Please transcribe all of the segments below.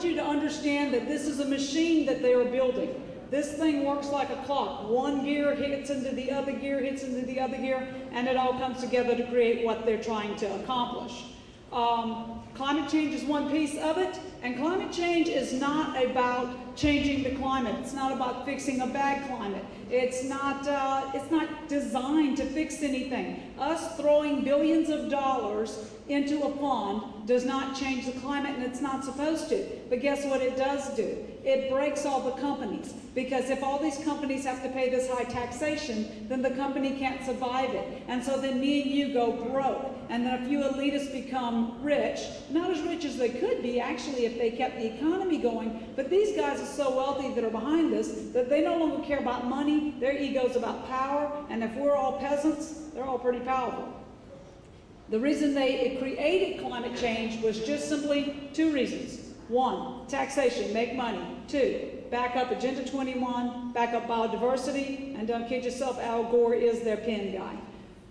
you to understand that this is a machine that they are building. This thing works like a clock. One gear hits into the other gear, hits into the other gear, and it all comes together to create what they're trying to accomplish. Climate change is one piece of it, and climate change is not about changing the climate. It's not about fixing a bad climate. It's not designed to fix anything. Us throwing billions of dollars into a fund does not change the climate, and it's not supposed to. But guess what it does do? It breaks all the companies, because if all these companies have to pay this high taxation, then the company can't survive it. And so then me and you go broke, and then a few elitists become rich, not as rich as they could be actually if they kept the economy going, but these guys are so wealthy that are behind this that they no longer care about money, their ego's about power, and if we're all peasants, they're all pretty powerful. The reason they created climate change was just simply two reasons. One, taxation, make money. Two, back up Agenda 21, back up biodiversity, and don't kid yourself, Al Gore is their pen guy.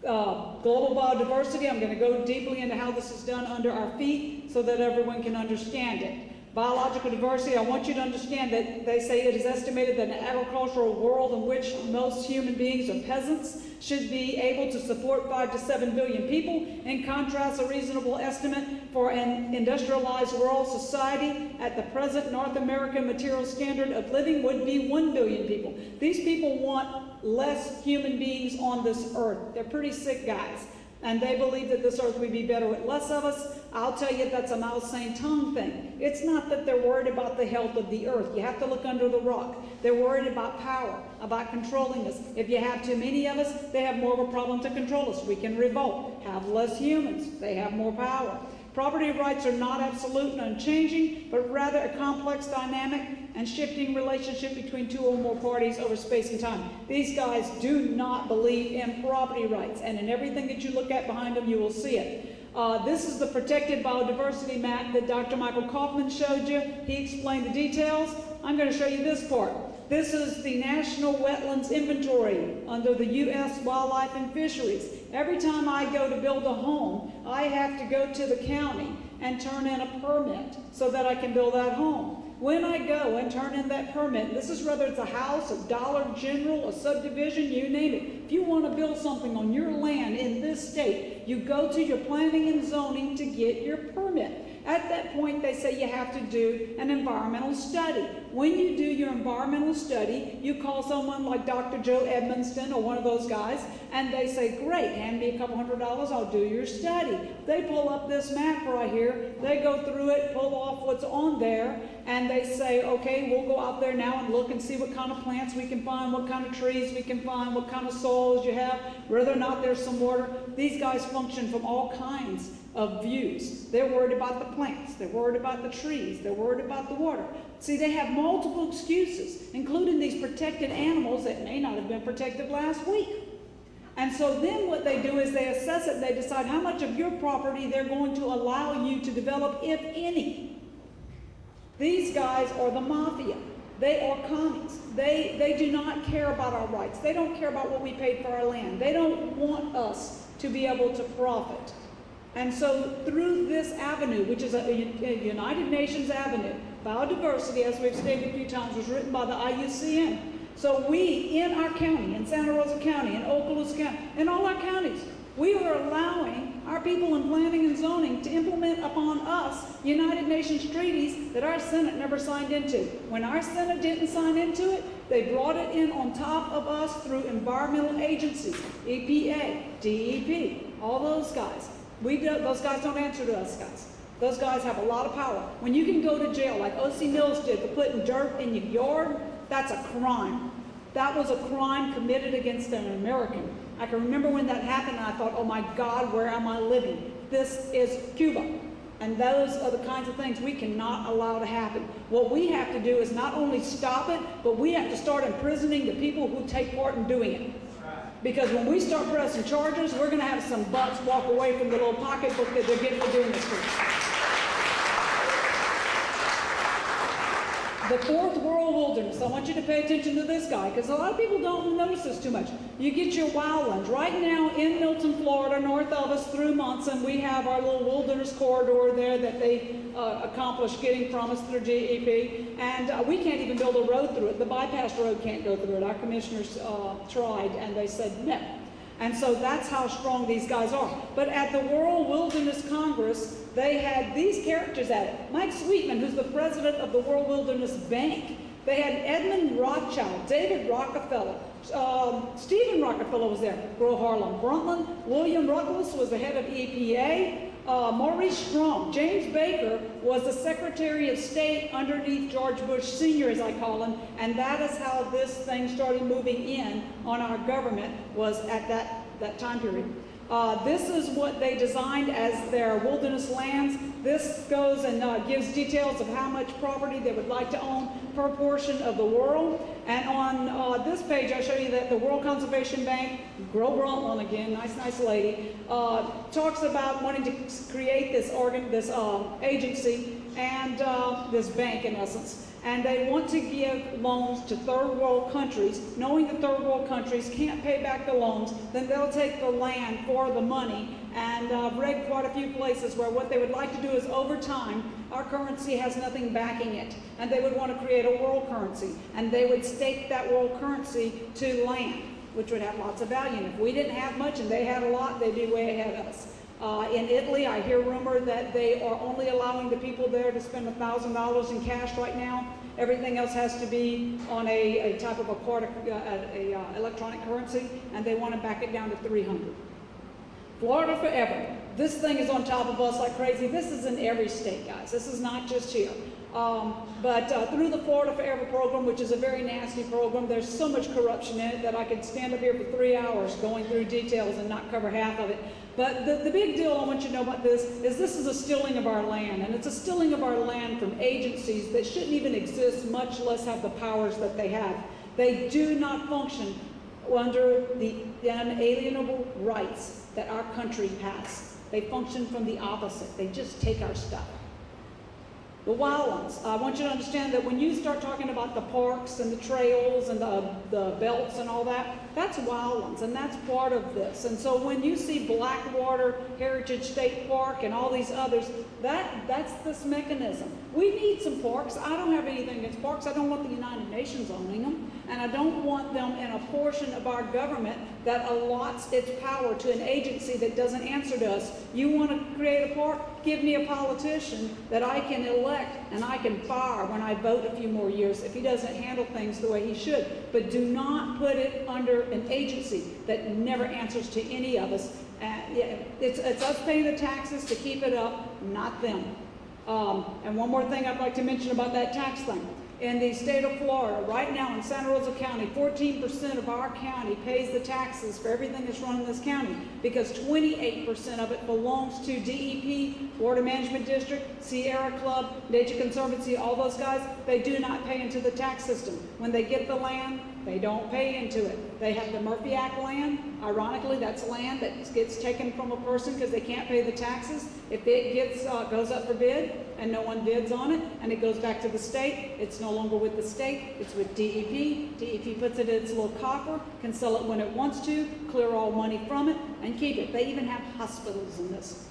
Global biodiversity, I'm going to go deeply into how this is done under our feet so that everyone can understand it. Biological diversity, I want you to understand that they say it is estimated that an agricultural world in which most human beings are peasants should be able to support 5 to 7 billion people. In contrast, a reasonable estimate for an industrialized world society at the present North American material standard of living would be 1 billion people. These people want less human beings on this earth. They're pretty sick guys. And they believe that this earth would be better with less of us. I'll tell you that's a Mao Zedong thing. It's not that they're worried about the health of the earth. You have to look under the rock. They're worried about power, about controlling us. If you have too many of us, they have more of a problem to control us. We can revolt, have less humans. They have more power. Property rights are not absolute and unchanging, but rather a complex, dynamic, and shifting relationship between two or more parties over space and time. These guys do not believe in property rights, and in everything that you look at behind them, you will see it. This is the protected biodiversity map that Dr. Michael Kaufman showed you. He explained the details. I'm going to show you this part. This is the National Wetlands Inventory under the U.S. Wildlife and Fisheries. Every time I go to build a home, I have to go to the county and turn in a permit so that I can build that home. When I go and turn in that permit, this is whether it's a house, a Dollar General, a subdivision, you name it. If you want to build something on your land in this state, you go to your planning and zoning to get your permit. At that point, they say you have to do an environmental study. When you do your environmental study, you call someone like Dr. Joe Edmonston or one of those guys, and they say, great, hand me a couple $100, I'll do your study. They pull up this map right here, they go through it, pull off what's on there, and they say, okay, we'll go out there now and look and see what kind of plants we can find, what kind of trees we can find, what kind of soils you have, whether or not there's some water. These guys function from all kinds of views. They're worried about the plants, they're worried about the trees, they're worried about the water. See, they have multiple excuses, including these protected animals that may not have been protected last week. And so then what they do is they assess it, they decide how much of your property they're going to allow you to develop, if any. These guys are the mafia. They are commies. They do not care about our rights. They don't care about what we paid for our land. They don't want us to be able to profit. And so through this avenue, which is a United Nations avenue, biodiversity, as we've stated a few times, was written by the IUCN. So we, in our county, in Santa Rosa County, in Okaloosa County, in all our counties, we are allowing our people in planning and zoning to implement upon us United Nations treaties that our Senate never signed into. When our Senate didn't sign into it, they brought it in on top of us through environmental agencies, EPA, DEP, all those guys. Those guys don't answer to us guys. Those guys have a lot of power. When you can go to jail, like O.C. Mills did, for putting dirt in your yard, that's a crime. That was a crime committed against an American. I can remember when that happened and I thought, oh my God, where am I living? This is Cuba. And those are the kinds of things we cannot allow to happen. What we have to do is not only stop it, but we have to start imprisoning the people who take part in doing it. Because when we start pressing charges, we're going to have some bucks walk away from the little pocketbook that they're getting for doing this to us. The fourth world wilderness. I want you to pay attention to this guy because a lot of people don't notice this too much. You get your wildlands. Right now in Milton, Florida, north of us through Munson, we have our little wilderness corridor there that they accomplished getting from us through DEP. And we can't even build a road through it. The bypass road can't go through it. Our commissioners tried and they said no. And so that's how strong these guys are. But at the World Wilderness Congress, they had these characters at it. Mike Sweetman, who's the president of the World Wilderness Bank. They had Edmund Rothschild, David Rockefeller, Stephen Rockefeller was there, Gro Harlem Brundtland, William Ruckles was the head of EPA, Maurice Strong, James Baker was the Secretary of State underneath George Bush Sr., as I call him, and that is how this thing started moving in on our government, was at that time period. This is what they designed as their wilderness lands. This goes and gives details of how much property they would like to own per portion of the world. And on this page, I show you that the World Conservation Bank, Gro Brundtland again, nice lady, talks about wanting to create this agency and this bank in essence. And they want to give loans to third world countries, knowing that third world countries can't pay back the loans, then they'll take the land for the money. And I've read quite a few places where what they would like to do is over time, our currency has nothing backing it. And they would want to create a world currency. And they would stake that world currency to land, which would have lots of value. And if we didn't have much and they had a lot, they'd be way ahead of us. In Italy, I hear rumor that they are only allowing the people there to spend $1,000 in cash right now. Everything else has to be on a type of electronic currency, and they want to back it down to $300. Florida forever. This thing is on top of us like crazy. This is in every state, guys. This is not just here. But through the Florida Forever program, which is a very nasty program, there's so much corruption in it that I could stand up here for 3 hours going through details and not cover half of it. But the big deal I want you to know about this is a stealing of our land. And it's a stealing of our land from agencies that shouldn't even exist, much less have the powers that they have. They do not function under the unalienable rights that our country has. They function from the opposite. They just take our stuff. The wildlands. I want you to understand that when you start talking about the parks and the trails and the belts and all that, that's wildlands, and that's part of this. And so when you see Blackwater Heritage State Park and all these others, that's this mechanism. We need some parks. I don't have anything against parks. I don't want the United Nations owning them, and I don't want them in a portion of our government that allots its power to an agency that doesn't answer to us. You want to create a park? Give me a politician that I can elect and I can fire when I vote a few more years if he doesn't handle things the way he should. But do not put it under an agency that never answers to any of us. It's us paying the taxes to keep it up, not them. And one more thing I'd like to mention about that tax thing. In the state of Florida, right now in Santa Rosa County, 14% of our county pays the taxes for everything that's run in this county because 28% of it belongs to DEP, Florida Management District, Sierra Club, Nature Conservancy, all those guys. They do not pay into the tax system. When they get the land, they don't pay into it. They have the Murphy Act land. Ironically, that's land that gets taken from a person because they can't pay the taxes. If it goes up for bid and no one bids on it and it goes back to the state, it's no longer with the state, it's with DEP. DEP puts it in its little coffer, can sell it when it wants to, clear all money from it, and keep it. They even have hospitals in this.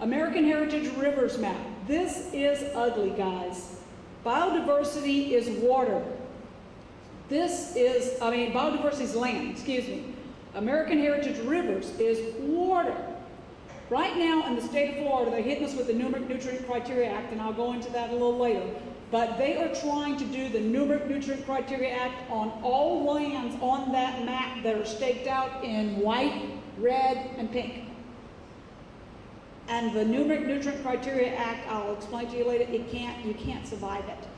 American Heritage Rivers map. This is ugly, guys. Biodiversity is water. Biodiversity is land, excuse me. American Heritage Rivers is water. Right now in the state of Florida, they're hitting us with the Numeric Nutrient Criteria Act, and I'll go into that a little later. But they are trying to do the Numeric Nutrient Criteria Act on all lands on that map that are staked out in white, red, and pink. And the Numeric Nutrient Criteria Act, I'll explain to you later, you can't survive it.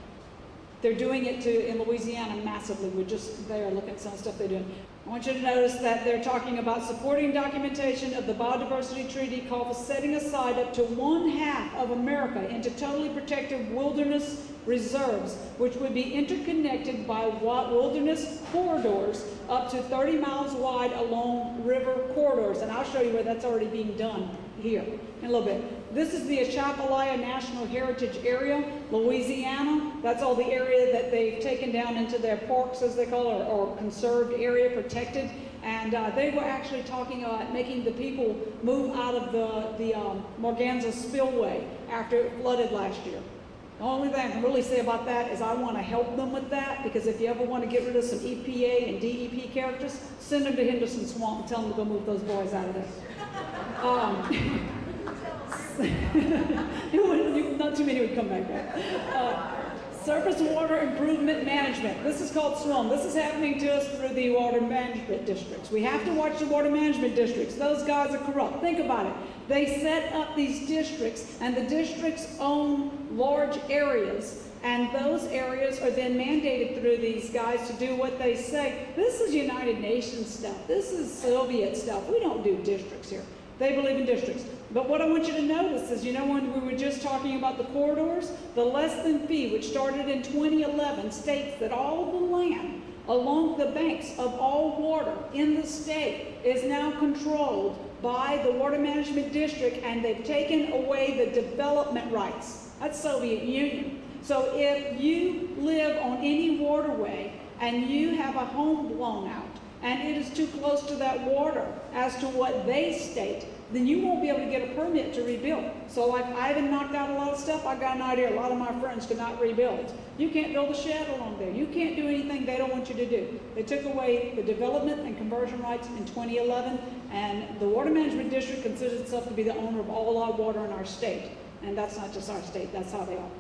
They're doing it in Louisiana massively. We're just there looking at some of the stuff they're doing. I want you to notice that they're talking about supporting documentation of the Biodiversity Treaty call for setting aside up to 1/2 of America into totally protected wilderness reserves, which would be interconnected by wilderness corridors up to 30 miles wide along river corridors. And I'll show you where that's already being done here in a little bit. This is the Atchafalaya National Heritage Area, Louisiana. That's all the area that they've taken down into their parks, as they call it, or conserved area, protected. And they were actually talking about making the people move out of the Morganza spillway after it flooded last year. The only thing I can really say about that is I want to help them with that, because if you ever want to get rid of some EPA and DEP characters, send them to Henderson Swamp and tell them to go move those boys out of there. Not too many would come back there. Surface water improvement management. This is called SWIM. This is happening to us through the water management districts. We have to watch the water management districts. Those guys are corrupt. Think about it. They set up these districts, and the districts own large areas, and those areas are then mandated through these guys to do what they say. This is United Nations stuff. This is Soviet stuff. We don't do districts here. They believe in districts. But what I want you to notice is, you know, when we were just talking about the corridors, the less than fee, which started in 2011, states that all the land along the banks of all water in the state is now controlled by the Water Management District, and they've taken away the development rights. That's Soviet Union. So if you live on any waterway and you have a home blown out, and it is too close to that water as to what they state, then you won't be able to get a permit to rebuild. So like I haven't knocked out a lot of stuff, I got an idea, a lot of my friends could not rebuild. You can't build a shed along there. You can't do anything they don't want you to do. They took away the development and conversion rights in 2011, and the Water Management District considers itself to be the owner of all our water in our state. And that's not just our state, that's how they are.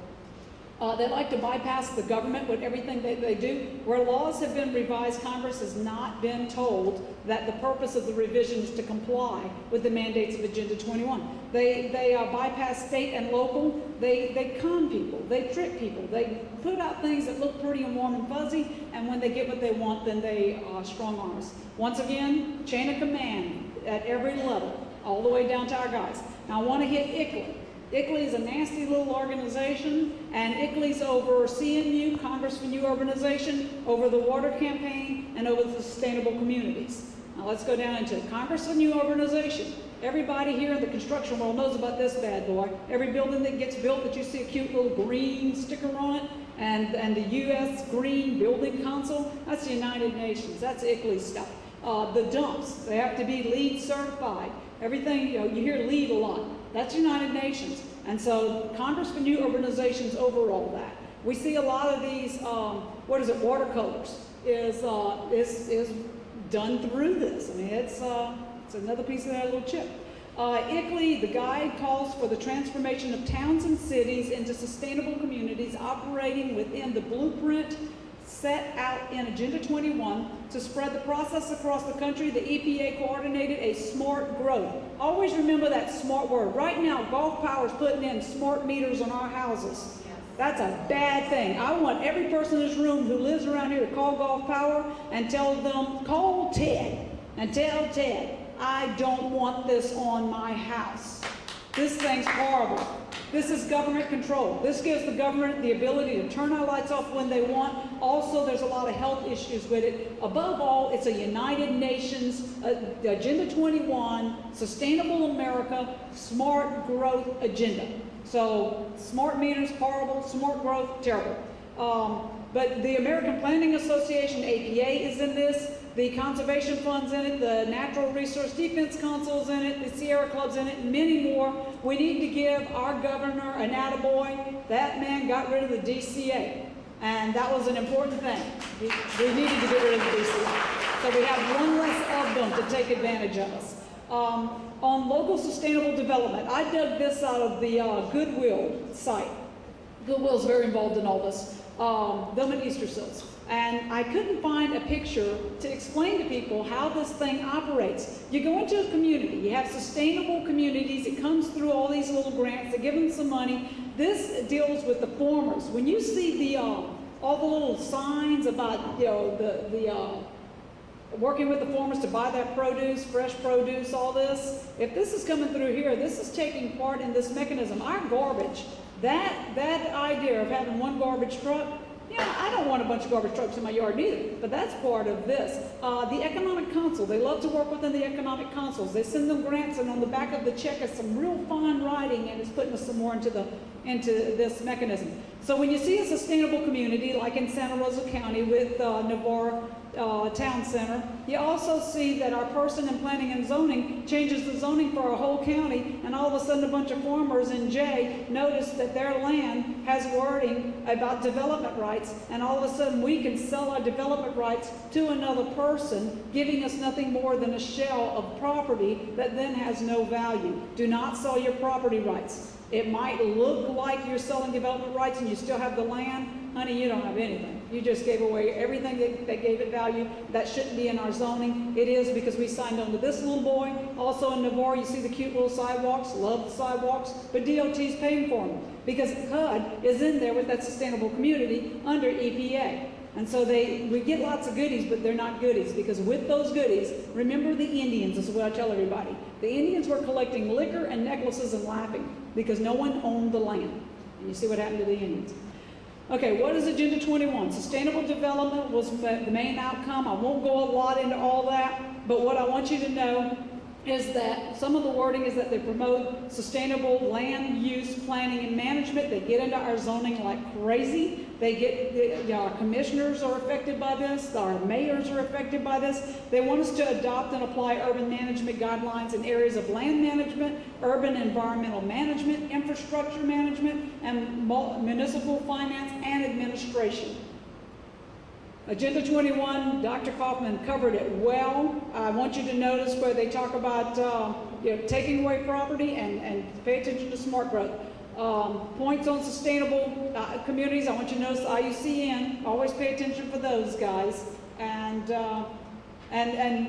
They like to bypass the government with everything they do. Where laws have been revised, Congress has not been told that the purpose of the revision is to comply with the mandates of Agenda 21. They bypass state and local. They con people. They trick people. They put out things that look pretty and warm and fuzzy, and when they get what they want, then they strong arm us. Once again, chain of command at every level, all the way down to our guys. Now I want to hit ICLEI. ICLEI is a nasty little organization, and ICLEI's over CNU, Congress for New Urbanization, over the water campaign, and over the sustainable communities. Now let's go down into Congress for New Urbanization. Everybody here in the construction world knows about this bad boy. Every building that gets built that you see a cute little green sticker on it, and the U.S. Green Building Council, that's the United Nations. That's ICLEI stuff. The dumps, they have to be LEED certified. Everything, you know, you hear LEED a lot. That's United Nations. And so Congress for New Urbanization's overall that. We see a lot of these, watercolors is done through this. I mean, it's another piece of that little chip. ICLEI, the guide calls for the transformation of towns and cities into sustainable communities operating within the blueprint set out in Agenda 21 to spread the process across the country. The EPA coordinated a smart growth. Always remember that smart word. Right now, Gulf Power's putting in smart meters on our houses. That's a bad thing. I want every person in this room who lives around here to call Gulf Power and tell them, call Ted and tell Ted, I don't want this on my house. This thing's horrible. This is government control. This gives the government the ability to turn our lights off when they want. Also, there's a lot of health issues with it. Above all, it's a United Nations, Agenda 21, Sustainable America, Smart Growth Agenda. So, smart meters, horrible. Smart growth, terrible. But the American Planning Association, APA, is in this. The Conservation Fund's in it, the Natural Resource Defense Council's in it, the Sierra Club's in it, and many more. We need to give our governor an attaboy. That man got rid of the DCA, and that was an important thing. We needed to get rid of the DCA. So we have one less of them to take advantage of us. On local sustainable development, I dug this out of the Goodwill site. Goodwill's very involved in all this. Them and Easter Seals. And I couldn't find a picture to explain to people how this thing operates. You go into a community, you have sustainable communities, it comes through all these little grants, they give them some money. This deals with the farmers. When you see the all the little signs about, you know, working with the farmers to buy that produce, fresh produce, all this, if this is coming through here, this is taking part in this mechanism. Our garbage, that idea of having one garbage truck, Yeah, I don't want a bunch of garbage trucks in my yard either, but that's part of this. The Economic Council, they love to work within the Economic Councils. They send them grants, and on the back of the check is some real fine writing, and it's putting us some more into this mechanism. So when you see a sustainable community, like in Santa Rosa County with Navarre Town Center, you also see that our person in planning and zoning changes the zoning for our whole county, and all of a sudden a bunch of farmers in J notice that their land has wording about development rights, and all of a sudden we can sell our development rights to another person, giving us nothing more than a shell of property that then has no value. Do not sell your property rights. It might look like you're selling development rights and you still have the land. Honey, you don't have anything. You just gave away everything that gave it value. That shouldn't be in our zoning. It is, because we signed on to this little boy. Also in Navarre, you see the cute little sidewalks. Love the sidewalks. But DOT's paying for them because HUD is in there with that sustainable community under EPA. And so we get lots of goodies, but they're not goodies, because with those goodies, remember the Indians, is what I tell everybody. The Indians were collecting liquor and necklaces and laughing because no one owned the land. And you see what happened to the Indians. Okay, what is Agenda 21? Sustainable development was the main outcome. I won't go a lot into all that, but what I want you to know is that some of the wording is that they promote sustainable land use planning and management. They get into our zoning like crazy. Our commissioners are affected by this. Our mayors are affected by this. They want us to adopt and apply urban management guidelines in areas of land management, urban environmental management, infrastructure management, and municipal finance and administration. Agenda 21, Dr. Kaufman covered it well. I want you to notice where they talk about taking away property and pay attention to smart growth. Points on sustainable communities, I want you to notice the IUCN. Always pay attention for those guys. And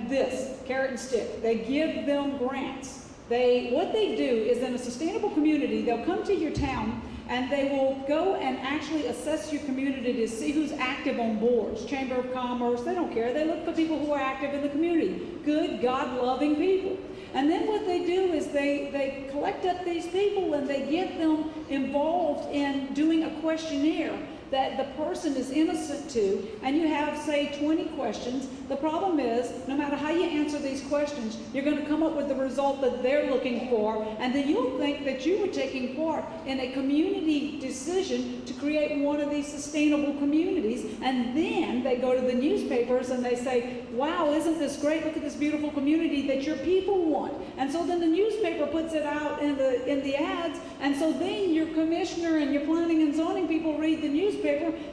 this, carrot and stick. They give them grants. What they do is, in a sustainable community, they'll come to your town and they will go and actually assess your community to see who's active on boards, Chamber of Commerce. They don't care. They look for people who are active in the community, good, God-loving people. And then what they do is they collect up these people and they get them involved in doing a questionnaire that the person is innocent to, and you have, say, 20 questions. The problem is, no matter how you answer these questions, you're going to come up with the result that they're looking for, and then you'll think that you were taking part in a community decision to create one of these sustainable communities, and then they go to the newspapers and they say, wow, isn't this great? Look at this beautiful community that your people want. And so then the newspaper puts it out in the ads, and so then your commissioner and your planning and zoning people read the newspaper.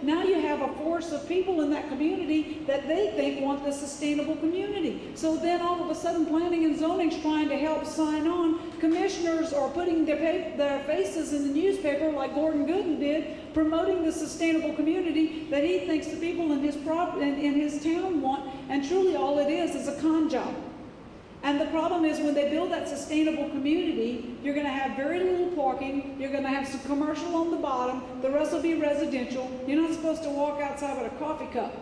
Now you have a force of people in that community that they think want this sustainable community. So then all of a sudden planning and zoning's trying to help sign on. Commissioners are putting their faces in the newspaper like Gordon Gooden did, promoting the sustainable community that he thinks the people in his town want, and truly all it is a con job. And the problem is, when they build that sustainable community, you're going to have very little parking, you're going to have some commercial on the bottom, the rest will be residential. You're not supposed to walk outside with a coffee cup.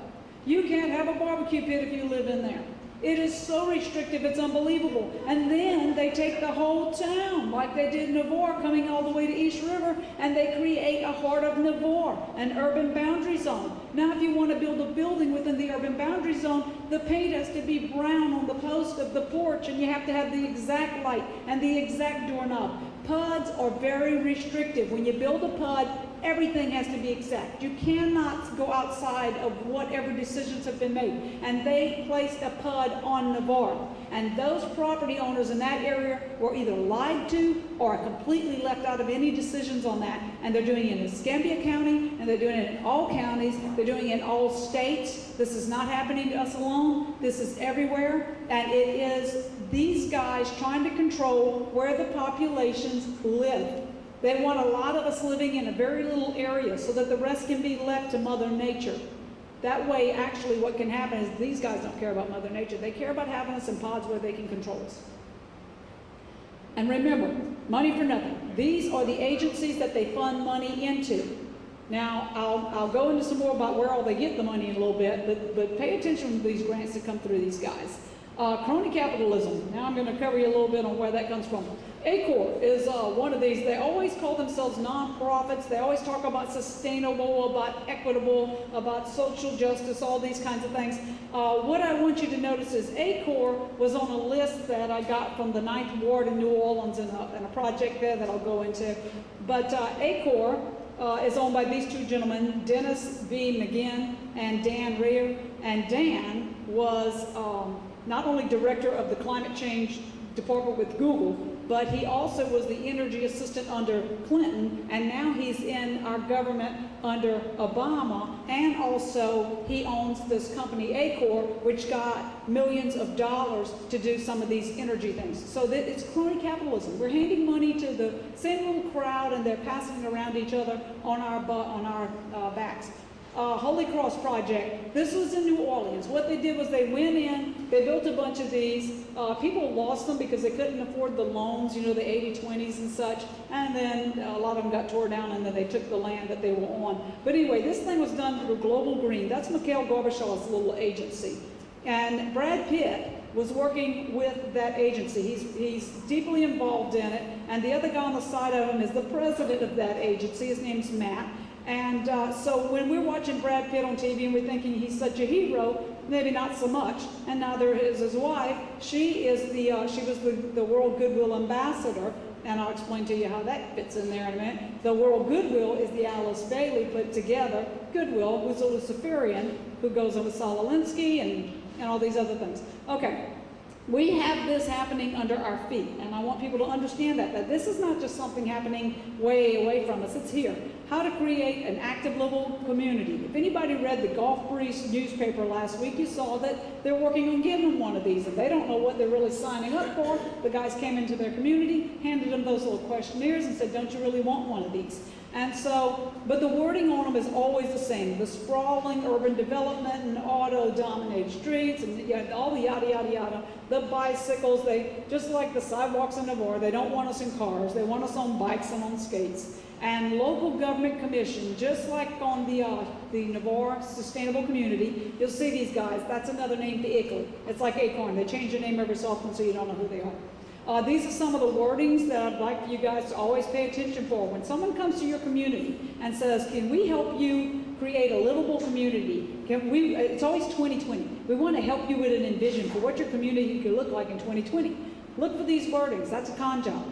You can't have a barbecue pit if you live in there. It is so restrictive, it's unbelievable. And then they take the whole town, like they did Navarre, coming all the way to East River, and they create a heart of Navarre, an urban boundary zone. Now, if you want to build a building within the urban boundary zone, the paint has to be brown on the post of the porch, and you have to have the exact light and the exact doorknob. PUDs are very restrictive. When you build a PUD, everything has to be exact. You cannot go outside of whatever decisions have been made. And they placed a PUD on Navarre. And those property owners in that area were either lied to or completely left out of any decisions on that. And they're doing it in Escambia County, and they're doing it in all counties. They're doing it in all states. This is not happening to us alone. This is everywhere. And it is these guys trying to control where the populations live. They want a lot of us living in a very little area so that the rest can be left to Mother Nature. That way, actually, what can happen is these guys don't care about Mother Nature. They care about having us in pods where they can control us. And remember, money for nothing. These are the agencies that they fund money into. Now, I'll go into some more about where all they get the money in a little bit, but pay attention to these grants that come through these guys. Crony capitalism. Now I'm going to cover you a little bit on where that comes from. ACOR is one of these. They always call themselves nonprofits. They always talk about sustainable, about equitable, about social justice, all these kinds of things. What I want you to notice is ACOR was on a list that I got from the 9th Ward in New Orleans in a project there that I'll go into. But ACOR is owned by these two gentlemen, Dennis V. McGinn and Dan Revere. And Dan was not only director of the climate change department with Google, but he also was the energy assistant under Clinton, and now he's in our government under Obama, and also he owns this company ACOR, which got millions of dollars to do some of these energy things. So that it's crony capitalism. We're handing money to the same little crowd, and they're passing it around each other on our backs. Holy Cross Project. This was in New Orleans. What they did was they went in, they built a bunch of these. People lost them because they couldn't afford the loans, you know, the 80-20s and such. And then a lot of them got torn down, and then they took the land that they were on. But anyway, this thing was done through Global Green. That's Mikhail Gorbachev's little agency. And Brad Pitt was working with that agency. He's deeply involved in it. And the other guy on the side of him is the president of that agency. His name's Matt. And so when we're watching Brad Pitt on TV and we're thinking he's such a hero, maybe not so much. And neither is his wife. She was the World Goodwill Ambassador, and I'll explain to you how that fits in there in a minute. The World Goodwill is the Alice Bailey put together Goodwill, who's a Luciferian who goes in with Follis-Lengyel and all these other things. Okay. We have this happening under our feet, and I want people to understand that this is not just something happening way away from us, it's here. How to create an active, livable community. If anybody read the Gulf Breeze newspaper last week, you saw that they're working on getting them one of these, and they don't know what they're really signing up for. The guys came into their community, handed them those little questionnaires, and said, don't you really want one of these? And so, but the wording on them is always the same. The sprawling urban development and auto-dominated streets and all the yada, yada, yada. The bicycles, they, just like the sidewalks in Navarre, they don't want us in cars. They want us on bikes and on skates. And local government commission, just like on the Navarre Sustainable Community, you'll see these guys. That's another name for ICLEI. It's like Acorn. They change their name every so often so you don't know who they are. These are some of the wordings that I'd like you guys to always pay attention for. When someone comes to your community and says, can we help you create a livable community? It's always 2020. We want to help you with an envision for what your community could look like in 2020. Look for these wordings. That's a con job.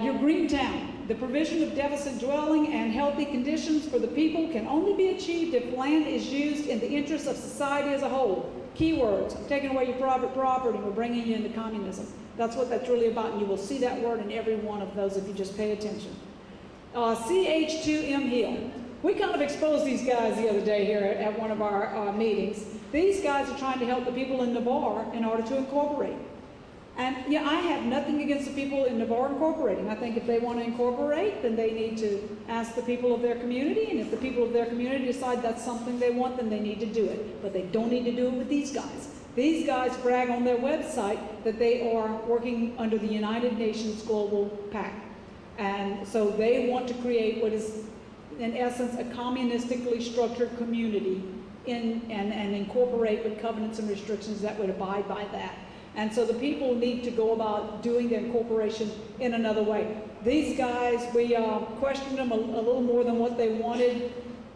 Your green town. The provision of deficit dwelling and healthy conditions for the people can only be achieved if land is used in the interest of society as a whole. Keywords. I'm taking away your private property. We're bringing you into communism. That's what that's really about, and you will see that word in every one of those if you just pay attention. CH2M Hill. We kind of exposed these guys the other day here at one of our meetings. These guys are trying to help the people in Navarre in order to incorporate. And yeah, I have nothing against the people in Navarre incorporating. I think if they want to incorporate, then they need to ask the people of their community, and if the people of their community decide that's something they want, then they need to do it. But they don't need to do it with these guys. These guys brag on their website that they are working under the United Nations Global Pact. And so they want to create what is, in essence, a communistically structured community and incorporate with covenants and restrictions that would abide by that. And so the people need to go about doing their incorporation in another way. These guys, we questioned them a little more than what they wanted,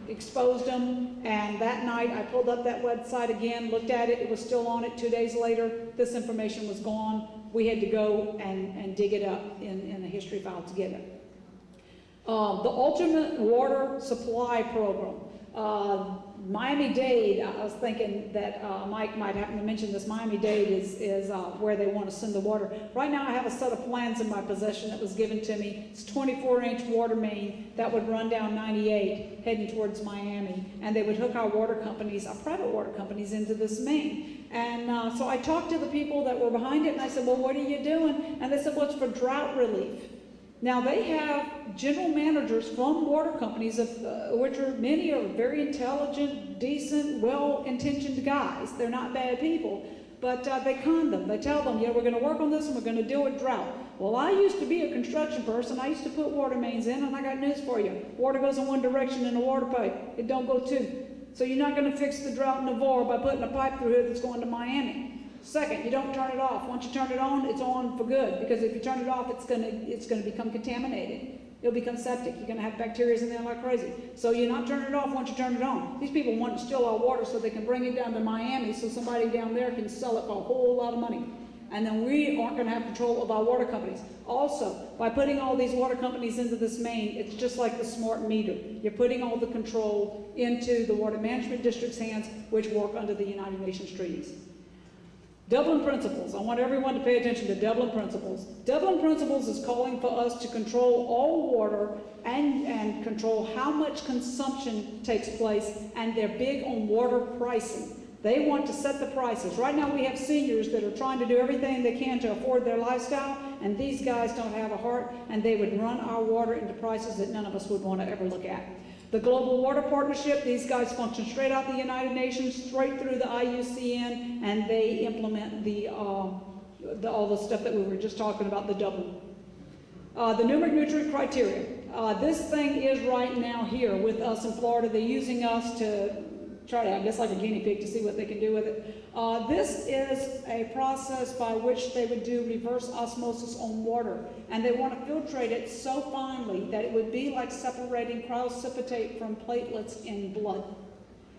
exposed them, and that night I pulled up that website again, looked at it, it was still on it. 2 days later, this information was gone. We had to go and dig it up in a history file to get it. The Ultimate Water Supply Program. Miami-Dade, I was thinking that Mike might happen to mention this. Miami-Dade is where they want to send the water. Right now I have a set of plans in my possession that was given to me. It's a 24-inch water main that would run down 98 heading towards Miami, and they would hook our water companies, our private water companies, into this main. And so I talked to the people that were behind it, and I said, well, what are you doing? And they said, well, it's for drought relief. Now, they have general managers from water companies, which many are very intelligent, decent, well-intentioned guys. They're not bad people, but they con them. They tell them, yeah, we're going to work on this and we're going to deal with drought. Well, I used to be a construction person. I used to put water mains in, and I got news for you. Water goes in one direction in a water pipe. It don't go two. So you're not going to fix the drought in Navarre by putting a pipe through here that's going to Miami. Second, you don't turn it off. Once you turn it on for good, because if you turn it off, it's gonna become contaminated. It'll become septic. You're gonna have bacteria in there like crazy. So you're not turning it off once you turn it on. These people want to steal our water so they can bring it down to Miami so somebody down there can sell it for a whole lot of money. And then we aren't going to have control of our water companies. Also, by putting all these water companies into this main, it's just like the smart meter. You're putting all the control into the Water Management District's hands, which work under the United Nations treaties. Dublin Principles. I want everyone to pay attention to Dublin Principles. Dublin Principles is calling for us to control all water and control how much consumption takes place, and they're big on water pricing. They want to set the prices. Right now we have seniors that are trying to do everything they can to afford their lifestyle, and these guys don't have a heart, and they would run our water into prices that none of us would want to ever look at. The Global Water Partnership, these guys function straight out the United Nations, straight through the IUCN, and they implement all the stuff that we were just talking about, the Dublin. The numeric nutrient criteria. This thing is right now here with us in Florida. They're using us to try to, I guess, like a guinea pig to see what they can do with it. This is a process by which they would do reverse osmosis on water, and they want to filtrate it so finely that it would be like separating precipitate from platelets in blood.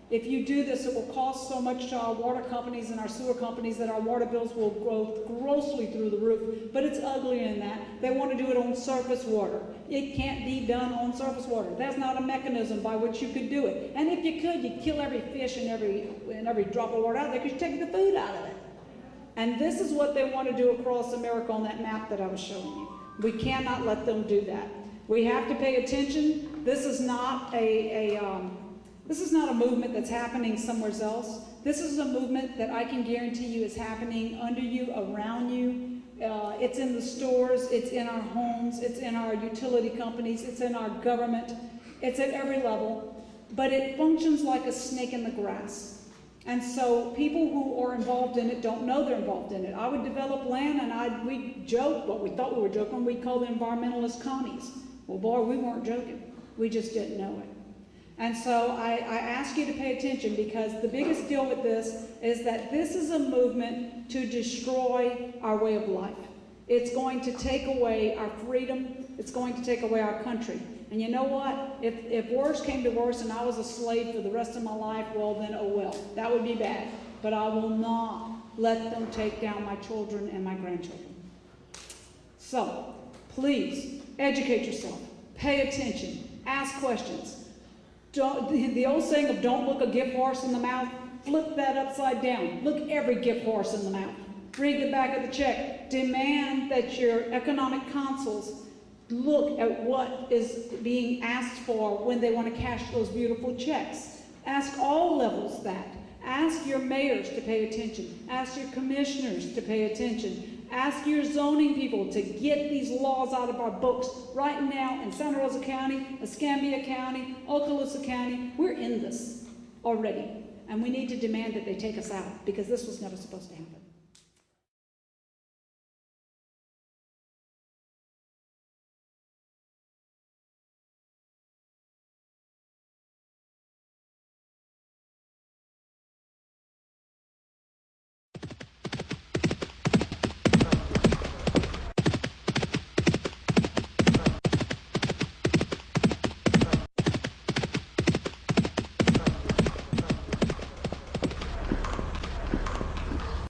If you do this, it will cost so much to our water companies and our sewer companies that our water bills will grow grossly through the roof, but it's uglier than that. They want to do it on surface water. It can't be done on surface water. That's not a mechanism by which you could do it. And if you could, you'd kill every fish and every drop of water out there because you'd take the food out of it. And this is what they want to do across America on that map that I was showing you. We cannot let them do that. We have to pay attention. This is not This is not a movement that's happening somewhere else. This is a movement that I can guarantee you is happening under you, around you. It's in the stores, it's in our homes, it's in our utility companies, it's in our government, it's at every level, but it functions like a snake in the grass. And so people who are involved in it don't know they're involved in it. I would develop land and we'd joke, well, we thought we were joking, we'd call the environmentalist commies. Well, boy, we weren't joking. We just didn't know it. And so I ask you to pay attention, because the biggest deal with this is that this is a movement to destroy our way of life. It's going to take away our freedom. It's going to take away our country. And you know what? If worse came to worse and I was a slave for the rest of my life, well then, oh well. That would be bad. But I will not let them take down my children and my grandchildren. So, please, educate yourself. Pay attention. Ask questions. The old saying of don't look a gift horse in the mouth, flip that upside down. Look every gift horse in the mouth. Read the back of the check. Demand that your economic consuls look at what is being asked for when they want to cash those beautiful checks. Ask all levels that. Ask your mayors to pay attention. Ask your commissioners to pay attention. Ask your zoning people to get these laws out of our books. Right now in Santa Rosa County, Escambia County, Okaloosa County, we're in this already. And we need to demand that they take us out, because this was never supposed to happen.